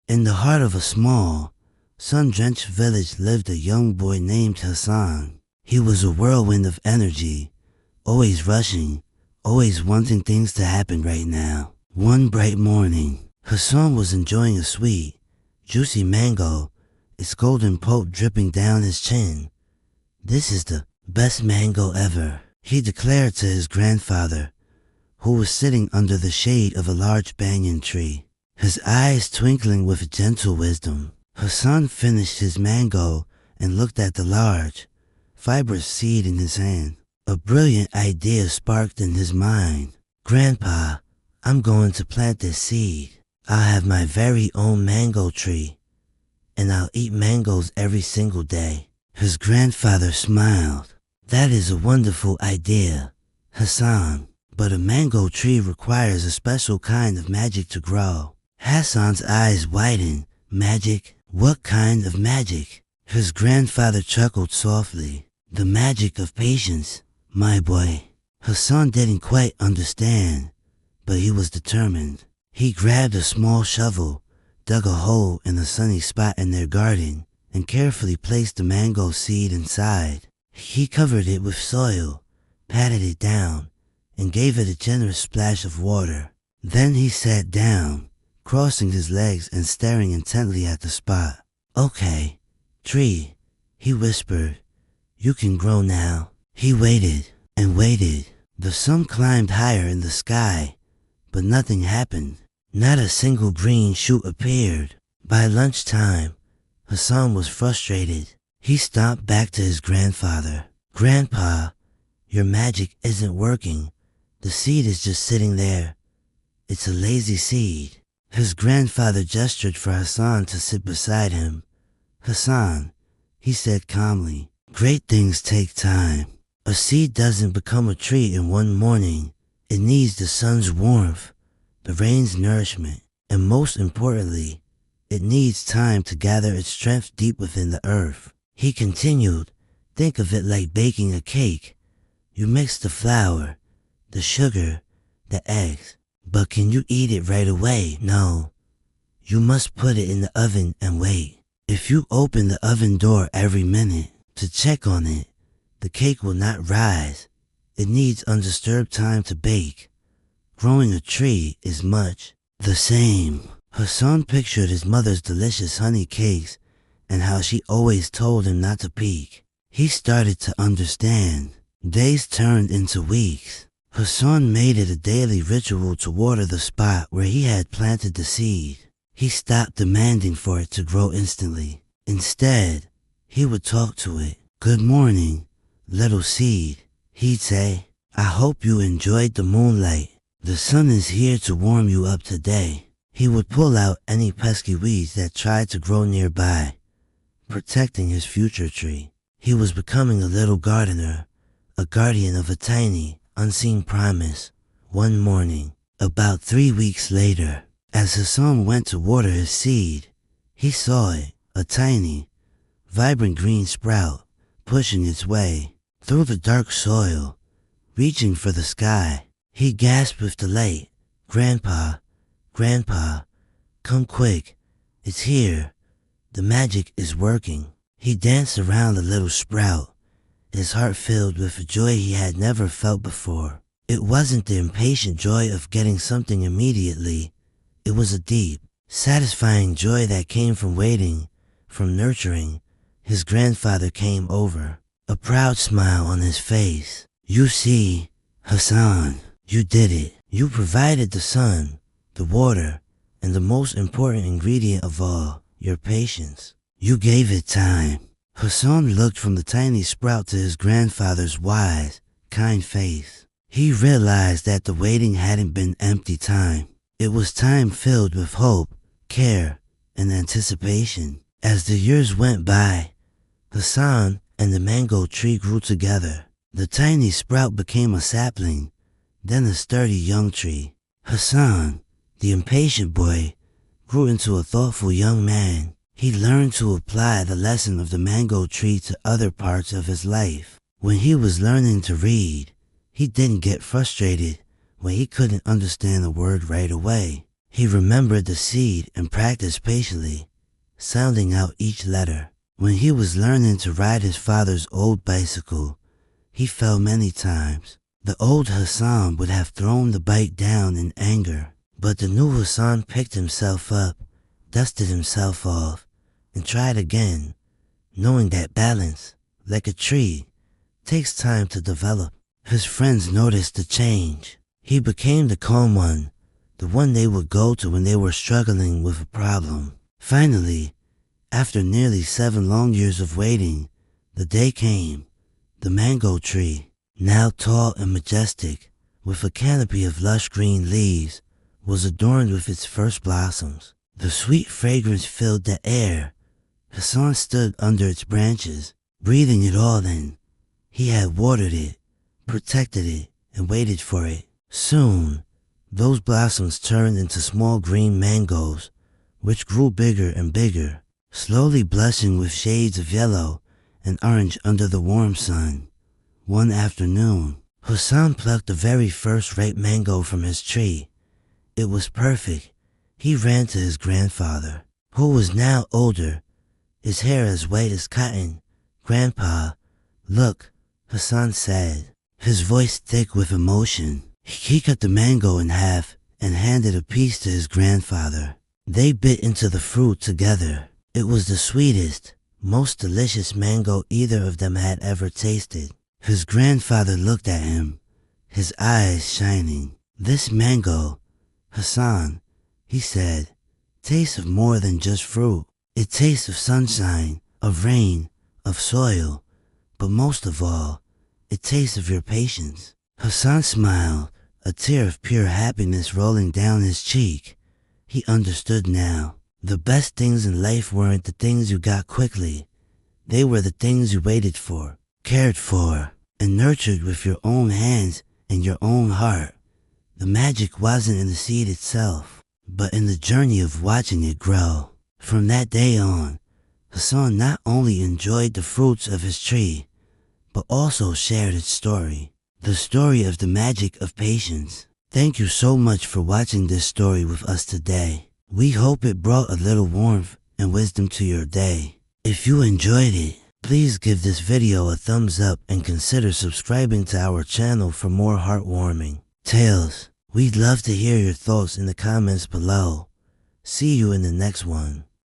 In the heart of a small, sun-drenched village lived a young boy named Hassan. He was a whirlwind of energy, always rushing, always wanting things to happen right now. One bright morning, Hassan was enjoying a sweet, juicy mango, its golden pulp dripping down his chin. "This is the best mango ever," he declared to his grandfather, who was sitting under the shade of a large banyan tree, his eyes twinkling with gentle wisdom. Hassan finished his mango and looked at the large, fibrous seed in his hand. A brilliant idea sparked in his mind. "Grandpa, I'm going to plant this seed. I'll have my very own mango tree, and I'll eat mangoes every single day." His grandfather smiled. "That is a wonderful idea, Hassan, but a mango tree requires a special kind of magic to grow." Hassan's eyes widened. "Magic? What kind of magic?" His grandfather chuckled softly. "The magic of patience, my boy." Hassan didn't quite understand, but he was determined. He grabbed a small shovel, dug a hole in a sunny spot in their garden, and carefully placed the mango seed inside. He covered it with soil, patted it down, and gave it a generous splash of water. Then he sat down, crossing his legs and staring intently at the spot. "Okay, tree," he whispered, "you can grow now." He waited and waited. The sun climbed higher in the sky, but nothing happened. Not a single green shoot appeared. By lunchtime, Hassan was frustrated. He stomped back to his grandfather. "Grandpa, your magic isn't working. The seed is just sitting there. It's a lazy seed." His grandfather gestured for Hassan to sit beside him. "Hassan," he said calmly, "great things take time. A seed doesn't become a tree in one morning. It needs the sun's warmth, the rain's nourishment, and most importantly, it needs time to gather its strength deep within the earth." He continued, "Think of it like baking a cake. You mix the flour, the sugar, the eggs, but can you eat it right away? No. You must put it in the oven and wait. If you open the oven door every minute to check on it, the cake will not rise. It needs undisturbed time to bake. Growing a tree is much the same." Hassan pictured his mother's delicious honey cakes and how she always told him not to peek. He started to understand. Days turned into weeks. Hassan made it a daily ritual to water the spot where he had planted the seed. He stopped demanding for it to grow instantly. Instead, he would talk to it. "Good morning, little seed," he'd say. "I hope you enjoyed the moonlight. The sun is here to warm you up today." He would pull out any pesky weeds that tried to grow nearby, protecting his future tree. He was becoming a little gardener, a guardian of a tiny, unseen promise. One morning, about 3 weeks later, as Hassan went to water his seed, he saw it, a tiny, vibrant green sprout, pushing its way through the dark soil, reaching for the sky. He gasped with delight. "Grandpa, Grandpa, come quick. It's here. The magic is working." He danced around the little sprout, his heart filled with a joy he had never felt before. It wasn't the impatient joy of getting something immediately. It was a deep, satisfying joy that came from waiting, from nurturing. His grandfather came over, a proud smile on his face. "You see, Hassan, you did it. You provided the sun, the water, and the most important ingredient of all, your patience. You gave it time." Hassan looked from the tiny sprout to his grandfather's wise, kind face. He realized that the waiting hadn't been empty time. It was time filled with hope, care, and anticipation. As the years went by, Hassan and the mango tree grew together. The tiny sprout became a sapling, then a sturdy young tree. Hassan, the impatient boy, grew into a thoughtful young man. He learned to apply the lesson of the mango tree to other parts of his life. When he was learning to read, he didn't get frustrated when he couldn't understand a word right away. He remembered the seed and practiced patiently, sounding out each letter. When he was learning to ride his father's old bicycle, he fell many times. The old Hassan would have thrown the bike down in anger, but the new Hassan picked himself up, dusted himself off, and tried again, knowing that balance, like a tree, takes time to develop. His friends noticed the change. He became the calm one, the one they would go to when they were struggling with a problem. Finally, after nearly 7 long years of waiting, the day came. The mango tree, now tall and majestic, with a canopy of lush green leaves, was adorned with its first blossoms. The sweet fragrance filled the air. Hassan stood under its branches, breathing it all in. He had watered it, protected it, and waited for it. Soon, those blossoms turned into small green mangoes, which grew bigger and bigger, slowly blushing with shades of yellow and orange under the warm sun. One afternoon, Hassan plucked the very first ripe mango from his tree. It was perfect. He ran to his grandfather, who was now older, his hair as white as cotton. "Grandpa, look," Hassan said, his voice thick with emotion. He cut the mango in half and handed a piece to his grandfather. They bit into the fruit together. It was the sweetest, most delicious mango either of them had ever tasted. His grandfather looked at him, his eyes shining. "This mango, Hassan," he said, "tastes of more than just fruit. It tastes of sunshine, of rain, of soil, but most of all, it tastes of your patience." Hassan smiled, a tear of pure happiness rolling down his cheek. He understood now. The best things in life weren't the things you got quickly. They were the things you waited for, cared for, and nurtured with your own hands and your own heart. The magic wasn't in the seed itself, but in the journey of watching it grow. From that day on, Hassan not only enjoyed the fruits of his tree, but also shared its story. The story of the magic of patience. Thank you so much for watching this story with us today. We hope it brought a little warmth and wisdom to your day. If you enjoyed it, please give this video a thumbs up and consider subscribing to our channel for more heartwarming tales. We'd love to hear your thoughts in the comments below. See you in the next one.